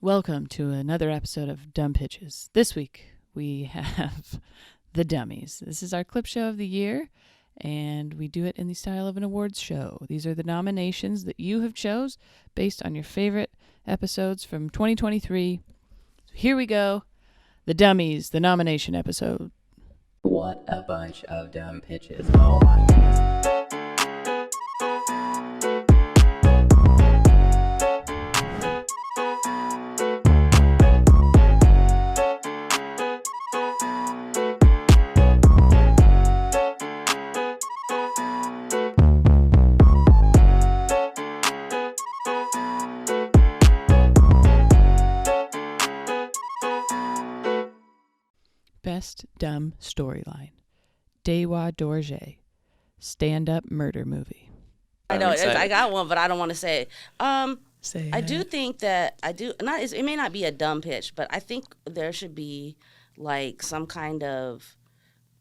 Welcome to another episode of Dumb Pitches. This week we have the Dummies. This is our clip show of the year, and we do it in the style of an awards show. These are the nominations that you have chose based on your favorite episodes from 2023. So here we go. The Dummies, the nomination episode. What a bunch of dumb pitches. Oh my God. Best Dumb Storyline. Dewa Dorje. Stand-up murder movie. I know. I got one, but I don't want to say it. Say I it. do think that it may not be a dumb pitch, but I think there should be like some kind of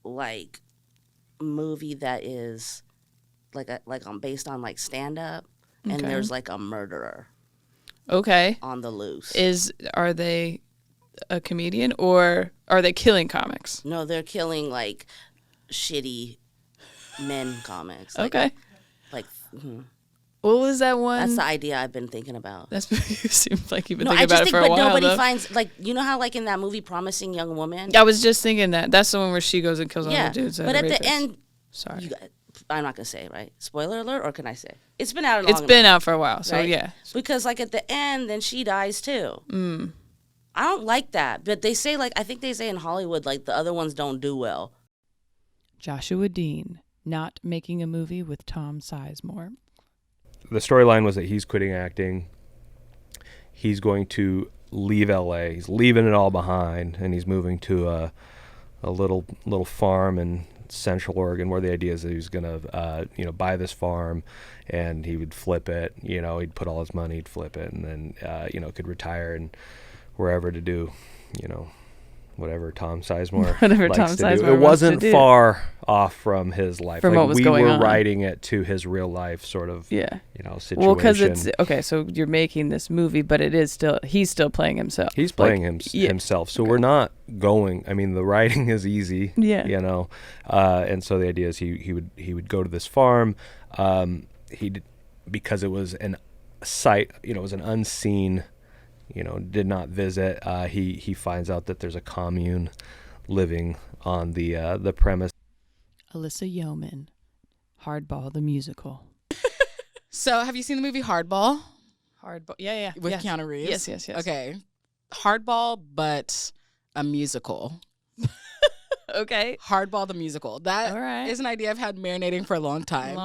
like movie that is based on like stand-up, and Okay. there's like a murderer Okay. on the loose. Are they a comedian or are they killing comics? No, they're killing like shitty men comics. Okay. Mhm. What was that one? That's the idea I've been thinking about. That's you seem like you've been No, thinking I just about it think, for a but while. nobody though. finds like how like in that movie Promising Young Woman. I was just thinking that. That's the one where she goes and kills all the dudes. but at the rapist. end, Sorry, I'm not gonna say it, right? Spoiler alert, or can I say it's been out? it's been out for a while, so right? yeah. Because like at the end, then she dies too. I don't like that, but they say I think they say in Hollywood like the other ones don't do well. Joshua Dean not making a movie with Tom Sizemore. The storyline was that he's quitting acting. He's going to leave LA. He's leaving it all behind, and he's moving to a little farm in Central Oregon, where the idea is that he was going to buy this farm, and he would flip it. He'd put all his money, he'd flip it, and then could retire and wherever to do, whatever Tom Sizemore Whatever likes Tom to do. Sizemore It wants wasn't to do. far off from his life. From what was we going were on. writing it to his real life sort of situation. Well, because it's okay. So you're making this movie, but he's still playing himself. He's playing himself. So we're not going. I mean, the writing is easy. Yeah. And so the idea is he would go to this farm. Because it was an site. It was an unseen. Did not visit. He finds out that there's a commune living on the premise. Alyssa Yeoman, Hardball the musical. So, have you seen the movie Hardball Hardball, yeah. with Keanu Reeves? Yes. Okay, Hardball, but a musical. Okay. Hardball the musical. That All right. is an idea I've had marinating for a long time.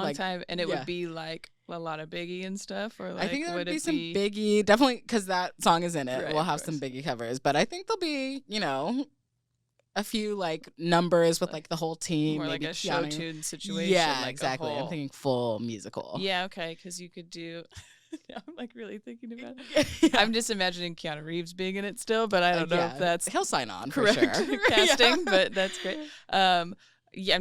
And it yeah. would be like a lot of Biggie and stuff, or like I think there would be it some Biggie, definitely, because that song is in it. Right, we'll of have some course. Biggie covers, but I think there'll be, a few like numbers with like the whole team, more like maybe a show Keanu. tune situation. Yeah, like exactly. A whole, I'm thinking full musical. Yeah, okay, because you could do. I'm like really thinking about it. Yeah. I'm just imagining Keanu Reeves being in it still, but I don't know if that's he'll sign on correct for sure. casting. Yeah. But that's great. I'm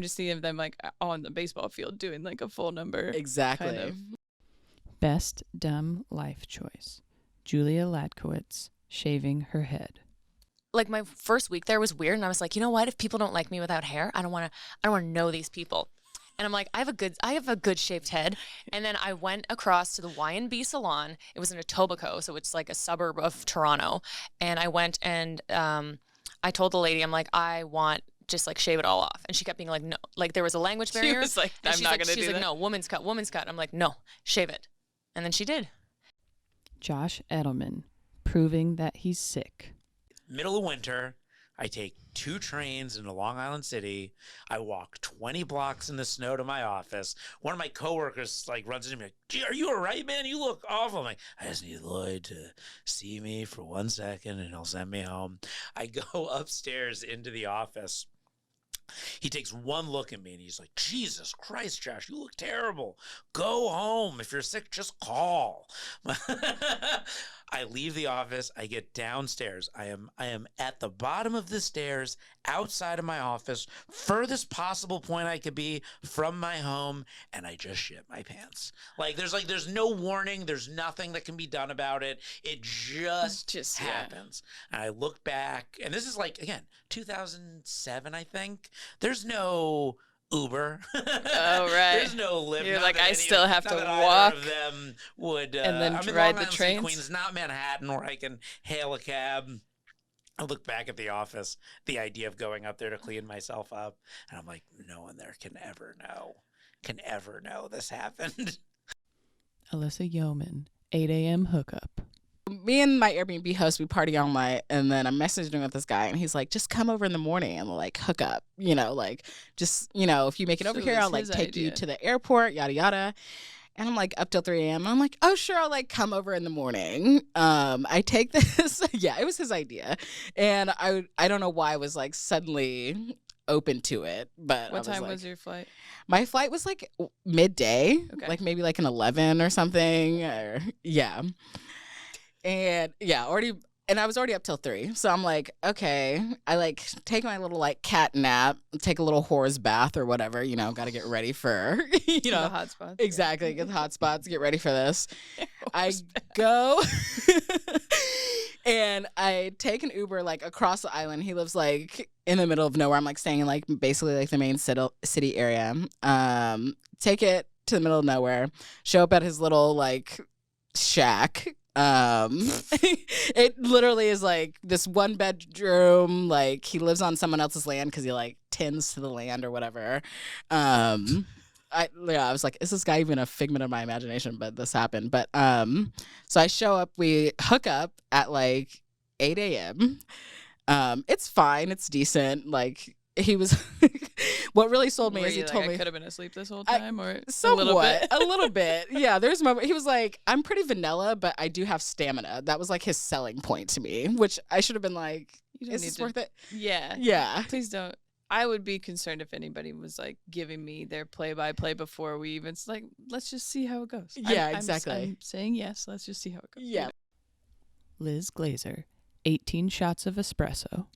just thinking of them like on the baseball field doing like a full number. Exactly. Kind of. Best dumb life choice: Julia Ladkowitz shaving her head. Like my first week there was weird, and I was like, you know what? If people don't like me without hair, I don't want to know these people. And I'm like, I have a good shaped head. And then I went across to the Y&B salon. It was in Etobicoke, so it's like a suburb of Toronto. And I went and I told the lady, I'm like, I want just like shave it all off. And she kept being like, no. Like there was a language barrier. She was like, and I'm not going to do she's that. like, no, woman's cut. And I'm like, no, shave it. And then she did. Josh Edelman proving that he's sick. Middle of winter, I take 2 trains into Long Island City. I walk 20 blocks in the snow to my office. One of my coworkers runs into me like, "Gee, are you all right, man? You look awful." I'm like, I just need Lloyd to see me for 1 second and he'll send me home. I go upstairs into the office. He takes one look at me and he's like, "Jesus Christ, Josh, you look terrible. Go home. If you're sick, just call." I leave the office. I get downstairs. I am at the bottom of the stairs outside of my office, furthest possible point I could be from my home, and I just shit my pants. There's no warning. There's nothing that can be done about it. It just happens. And I look back, and this is again, 2007, I think. There's no Uber. Oh, right. There's no Lyft. You're Not like, that I any still of- have not to that walk either of them would. and then I'm in ride Long the Island City, trains. Queens, not Manhattan, where I can hail a cab. I look back at the office, the idea of going up there to clean myself up, and I'm like, no one there can ever know this happened. Alyssa Yeoman, 8 a.m. hookup. Me and my Airbnb host, we party all night, and then I'm messaging with this guy, and he's like, just come over in the morning and hook up, if you make it over So here, it's I'll his take you idea. to the airport, yada yada. And I'm up till 3 a.m. I'm like, oh sure, I'll come over in the morning. I take this. Yeah, it was his idea, and I don't know why I was suddenly open to it, but What time was your flight? my flight was midday, Okay. maybe an 11 or something, or yeah. And yeah, and I was already up till 3. So I'm okay. I take my little cat nap, take a little horse bath or whatever, got to get ready for, The hot spots. exactly, get the hot spots, get ready for this. I go and I take an Uber across the island. He lives in the middle of nowhere. I'm staying in basically the main city area. Take it to the middle of nowhere, show up at his little shack. It literally is this 1 bedroom, he lives on someone else's land because he tends to the land or whatever. I was like, is this guy even a figment of my imagination? But this happened. But so I show up, we hook up at 8 a.m. It's fine, it's decent. He was what really sold me Were is he you told I me could have been asleep this whole time, or somewhat, a little bit? a little bit. Yeah, there's a moment he was like, I'm pretty vanilla, but I do have stamina. That was his selling point to me, which I should have been You don't is need this to- worth it? Yeah. Yeah. Please don't. I would be concerned if anybody was giving me their play-by-play before we even. It's let's just see how it goes. Yeah, I'm exactly. saying yes. Let's just see how it goes. Yeah. Liz Glazer, 18 shots of espresso.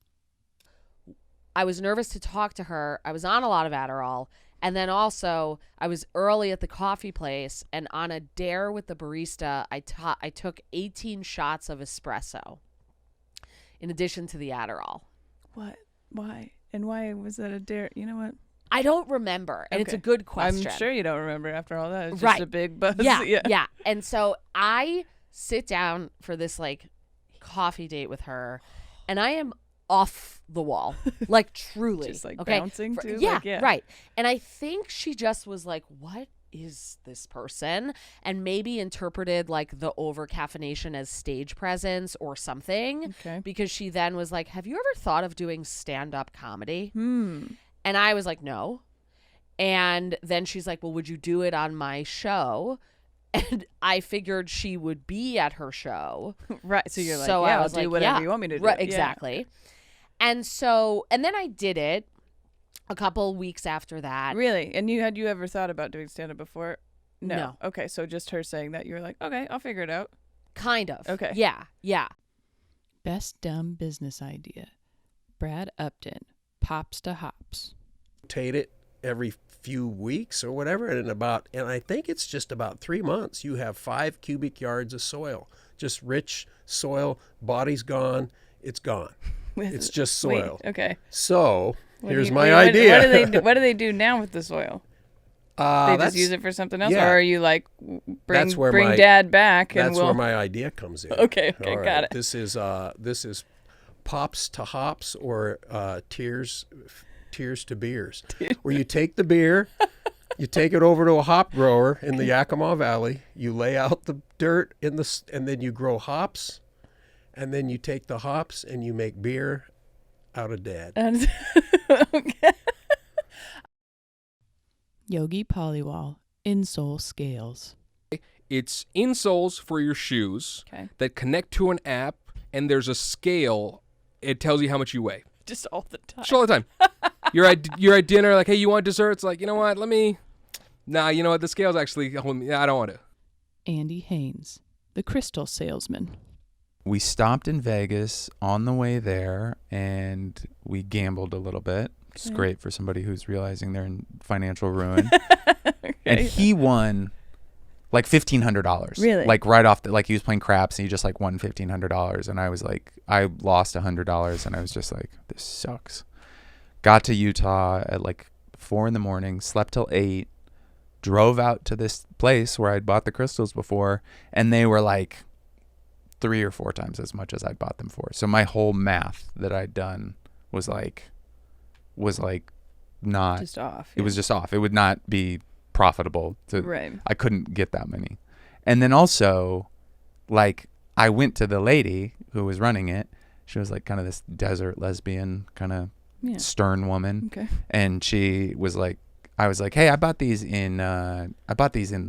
I was nervous to talk to her. I was on a lot of Adderall. And then also, I was early at the coffee place, and on a dare with the barista, I took 18 shots of espresso in addition to the Adderall. What? Why? And why was that a dare? You know what? I don't remember, and it's a Okay. good question. I'm sure you don't remember after all that. It's just Right. a big buzz. Yeah, yeah. And so I sit down for this coffee date with her, and I am off the wall, truly. Just okay? bouncing too? Yeah, Yeah. right. And I think she just was what is this person? And maybe interpreted the over caffeination as stage presence or something. Okay. Because she then was like, have you ever thought of doing stand-up comedy? Hmm. And I was like, no. And then she's like, well, would you do it on my show? And I figured she would be at her show. Right. So you're like, So yeah, I I'll was do like, whatever yeah, you want me to do. Right, Yeah. exactly. And then I did it a couple weeks after that. Really? And you ever thought about doing stand up before? No. Okay, so just her saying that, you were like, okay, I'll figure it out. Kind of. Okay. Yeah, yeah. Best dumb business idea. Brad Upton, Pops to Hops. Rotate it every few weeks or whatever, and I think it's just about 3 months, you have 5 cubic yards of soil, just rich soil. Body's gone, it's gone. It's just soil. Wait, okay. So What do here's you- my wait, idea. What do they do now with the soil? They just That's- use it for something else, yeah. or are you That's where bring my- Dad back and That's we'll? where my idea comes in. Okay, All right. got it. This is pops to hops, or tears to beers, where you take the beer, you take it over to a hop grower in the Yakima Valley, you lay out the dirt and then you grow hops, and then you take the hops and you make beer out of Dad. Okay. Yogi Polywall, insole scales. It's insoles for your shoes Okay. that connect to an app, and there's a scale. It tells you how much you weigh. Just all the time. Just all the time. You're at dinner, like, hey, you want dessert? It's like, you know what? Nah, you know what? The scale's actually, I don't want to. Andy Haynes, the crystal salesman. we stopped in Vegas on the way there, and we gambled a little bit. It's Okay. great for somebody who's realizing they're in financial ruin. And he won like $1,500. Really? Like right off like he was playing craps and he just like won $1,500. And I was like, I lost $100 and I was just like, this sucks. Got to Utah at like 4 a.m, slept till 8, drove out to this place where I'd bought the crystals before, and they were like 3 or 4 times as much as I'd bought them for. So my whole math that I'd done was like not Just off. it was just off. It would not be profitable to Right. I couldn't get that many. And then also, like, I went to the lady who was running it. She was like kind of this desert lesbian kind of Yeah. stern woman. Okay. And she was like, I was like, hey, I bought these in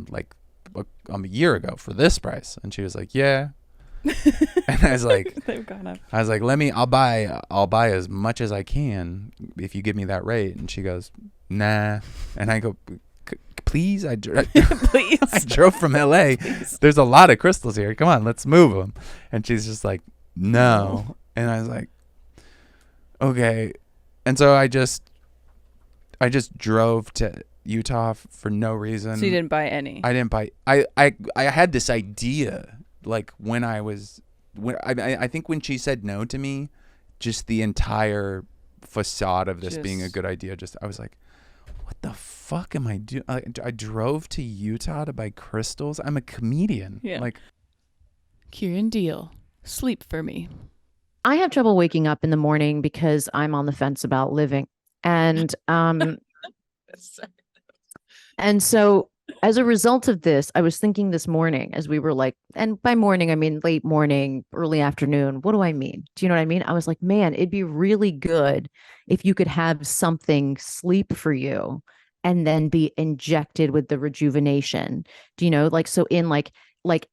like a year ago for this price. And she was like, yeah. And I was like, They've gone up. I was like, I'll buy as much as I can if you give me that rate. And she goes, nah. And I go, please, Please. I drove from LA. There's a lot of crystals here. Come on, let's move them. And she's just like, no. And I was like, okay. And so I just drove to Utah for no reason. So you didn't buy any. I didn't buy. I had this idea like I think when she said no to me, just the entire facade of this being a good idea. I was like, what the fuck am I doing? I drove to Utah to buy crystals. I'm a comedian. Yeah. Like, Kieran Deal. Sleep for me. I have trouble waking up in the morning because I'm on the fence about living. And and so as a result of this, I was thinking this morning as we were like, and by morning, I mean late morning, early afternoon. What do I mean? Do you know what I mean? I was like, man, it'd be really good if you could have something sleep for you and then be injected with the rejuvenation. Do you know, like, so in like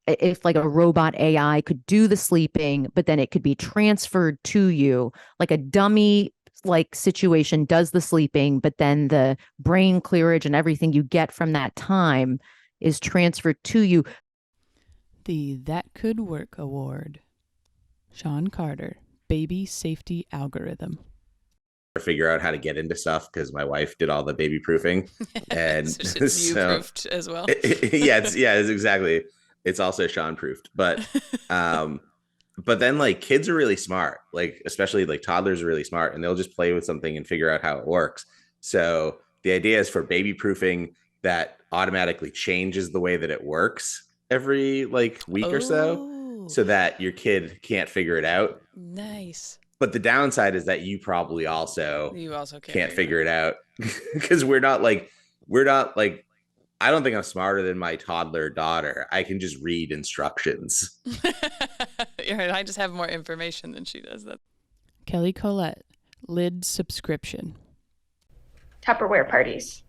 if like a robot AI could do the sleeping, but then it could be transferred to you, like a dummy like situation does the sleeping, but then the brain clearage and everything you get from that time is transferred to you. The That Could Work Award. Sean Carter, baby safety algorithm. Figure out how to get into stuff because my wife did all the baby proofing, and So it's you proofed as well. It's exactly. It's also Sean proofed, but then like kids are really smart, like especially like toddlers are really smart, and they'll just play with something and figure out how it works. So the idea is for baby proofing that automatically changes the way that it works every like week or so that your kid can't figure it out. Nice. But the downside is that you probably also can't figure it out because we're not like I don't think I'm smarter than my toddler daughter. I can just read instructions. I just have more information than she does. That. Kelly Collette, lid subscription. Tupperware parties.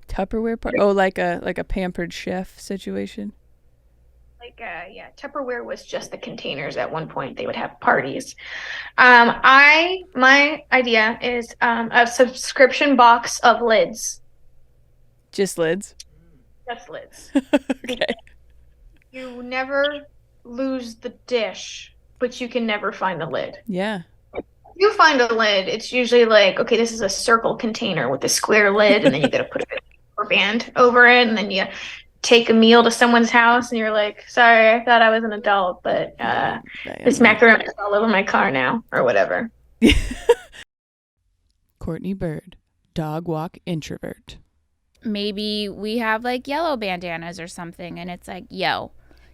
Tupperware party? Oh, like a pampered chef situation. Tupperware was just the containers at one point. They would have parties. My idea is a subscription box of lids. Just lids? Just lids. Okay. You never lose the dish, but you can never find the lid. Yeah. If you find a lid, it's usually like, okay, this is a circle container with a square lid, and then you got to put a rubber band over it, and then you take a meal to someone's house, and you're like, sorry, I thought I was an adult, but this macaroni is all over my car now, or whatever. Courtney Bird, dog walk introvert. Maybe we have like yellow bandanas or something, and it's like, yo,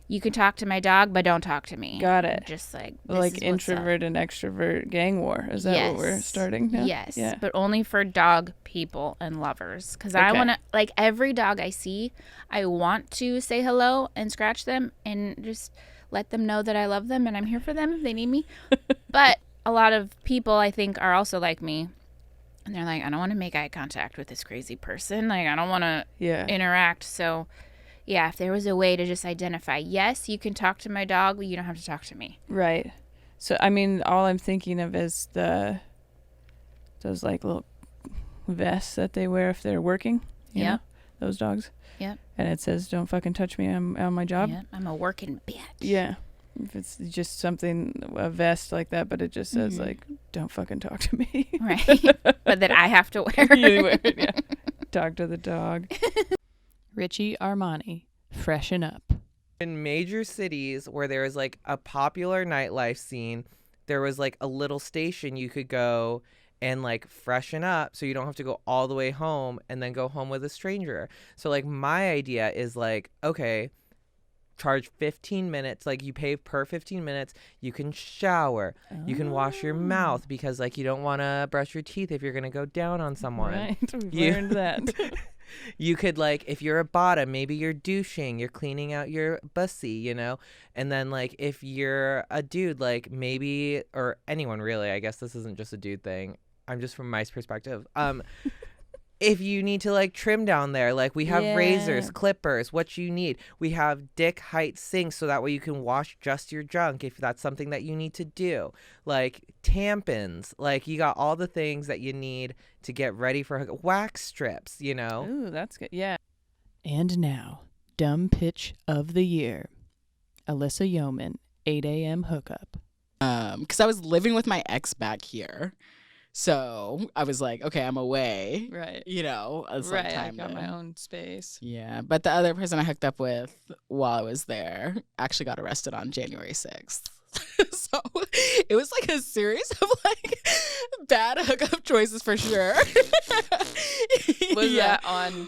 you can talk to my dog, but don't talk to me. Got it. Just like introvert and extrovert gang war. Is that what we're starting now? Yes, yeah. But only for dog people and lovers. Because I want to, like every dog I see, I want to say hello and scratch them and just let them know that I love them and I'm here for them if they need me. But a lot of people, I think, are also like me. And they're like, I don't want to make eye contact with this crazy person. Like, I don't want to interact. So, yeah, if there was a way to just identify, yes, you can talk to my dog, but you don't have to talk to me. Right. So, I mean, all I'm thinking of is those like little vests that they wear if they're working. You know, those dogs. Yep. And it says, don't fucking touch me. I'm on my job. Yeah, I'm a working bitch. Yeah. If it's just something, a vest like that, but it just says like, "Don't fucking talk to me." Right. But that I have to wear. You wear it, yeah. Talk to the dog. Richie Armani, freshen up. In major cities where there was like a popular nightlife scene, there was like a little station you could go and like freshen up so you don't have to go all the way home and then go home with a stranger. So like my idea is like, okay, charge 15 minutes, like you pay per 15 minutes, you can shower, you can wash your mouth because like you don't want to brush your teeth if you're going to go down on someone. Right, we've learned that. You could like, if you're a bottom, maybe you're douching, you're cleaning out your bussy, you know? And then like if you're a dude, like maybe, or anyone really, I guess this isn't just a dude thing, I'm just from my perspective. If you need to like trim down there, like we have razors, clippers, what you need. We have dick height sinks so that way you can wash just your junk if that's something that you need to do. Like tampons, like you got all the things that you need to get ready for wax strips, you know? Ooh, that's good. Yeah. And now, dumb pitch of the year. Alyssa Yeoman, 8 a.m. hookup. Because I was living with my ex back here. So I was like, okay, I'm away. Right. You know, Right, I got my own space. Yeah. But the other person I hooked up with while I was there actually got arrested on January 6th. So it was like a series of like bad hookup choices for sure. Was that on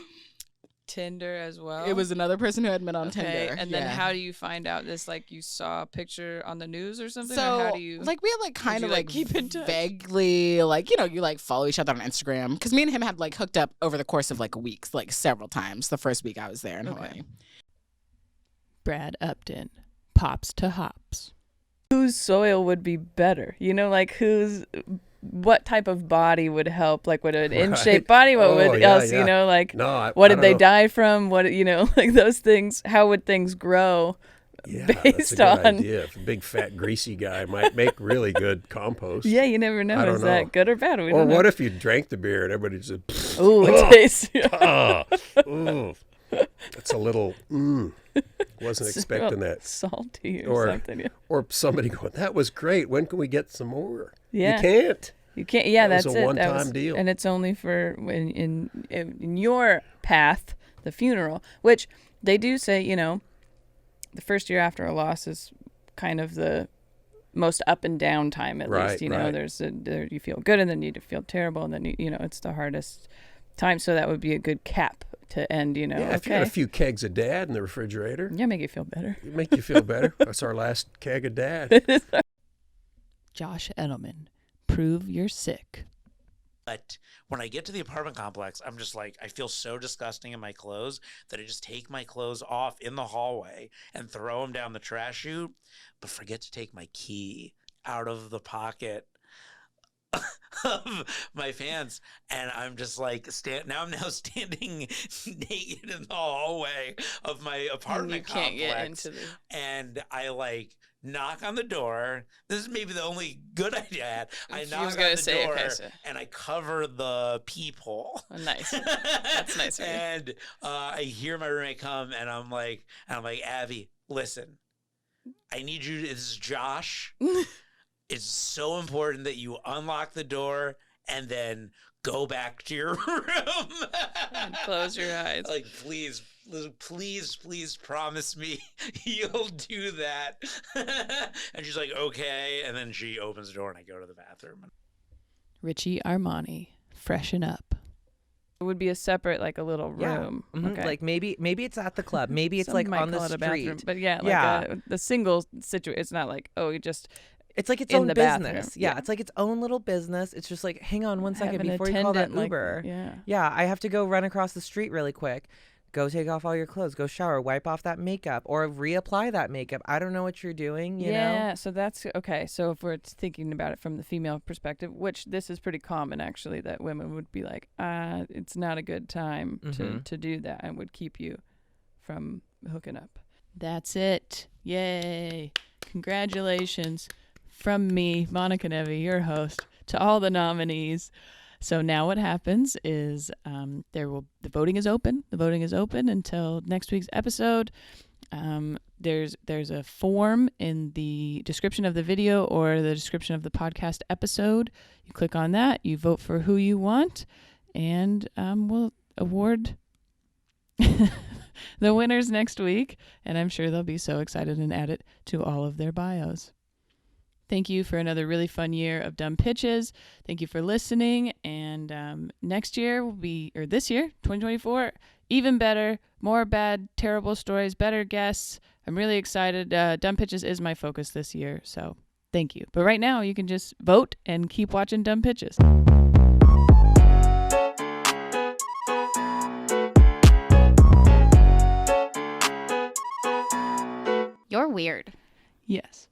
Tinder as well? It was another person who had met on Tinder. And then how do you find out this? Like you saw a picture on the news or something? So or how do you like we had like kind of like keep in touch? vaguely like, you know, you like follow each other on Instagram because me and him had like hooked up over the course of like weeks, like several times the first week I was there in Hawaii. Brad Upton, pops to hops. Whose soil would be better? You know, like what type of body would help? Like, would an in-shape body? What would else? You know, like, what did they die from? What, you know, like those things. How would things grow? Yeah, based that's a good on idea. If a big fat greasy guy might make really good compost. Yeah, you never know. I don't Is know. that good or bad? Or what if you drank the beer and everybody just ooh, it tastes that's a little wasn't expecting that. Salty or something. Yeah. Or somebody going, that was great. When can we get some more? Yeah. You can't. You can't. Yeah, that that's was a it. one-time deal. And it's only for in your path, the funeral, which they do say, you know, the first year after a loss is kind of the most up and down time, at least. You know, there's you feel good and then you feel terrible and then you know it's the hardest time. So that would be a good cap to end. You know, yeah, if you got a few kegs of Dad in the refrigerator, make you feel better. Make you feel better. That's our last keg of Dad. Josh Edelman, prove you're sick. But when I get to the apartment complex, I'm just like, I feel so disgusting in my clothes that I just take my clothes off in the hallway and throw them down the trash chute, but forget to take my key out of the pocket of my pants. And I'm just like, I'm now standing naked in the hallway of my apartment complex. Can't get into the... And I like knock on the door. This is maybe the only good idea I had. I knock on the door and I cover the peephole. Oh, nice. That's nice. And I hear my roommate come, and I'm like, Abby, listen, I need you. This is Josh. It's so important that you unlock the door and then go back to your room and close your eyes. Like, please promise me you'll do that. And she's like, okay. And then she opens the door and I go to the bathroom. Richie Armani, freshen up. It would be a separate, like a little room. Yeah. Mm-hmm. Okay. Like maybe it's at the club. Maybe it's like on the street. Bathroom. But yeah, the single situation. It's not like, it's like its in own the business. bathroom. Yeah, it's like its own little business. It's just like, hang on one second before you call that Uber. Yeah, I have to go run across the street really quick. Go take off all your clothes. Go shower. Wipe off that makeup or reapply that makeup. I don't know what you're doing, you know? Yeah, so that's okay. So if we're thinking about it from the female perspective, which this is pretty common actually, that women would be like, it's not a good time to do that and would keep you from hooking up. That's it. Yay. Congratulations. From me, Monica Nevi, your host, to all the nominees. So now what happens is the voting is open. The voting is open until next week's episode. there's a form in the description of the video or the description of the podcast episode. You click on that, you vote for who you want, and we'll award the winners next week. And I'm sure they'll be so excited and add it to all of their bios. Thank you for another really fun year of Dumb Pitches. Thank you for listening. And next year will be, or this year, 2024, even better. More bad, terrible stories, better guests. I'm really excited. Dumb Pitches is my focus this year. So thank you. But right now, you can just vote and keep watching Dumb Pitches. You're weird. Yes.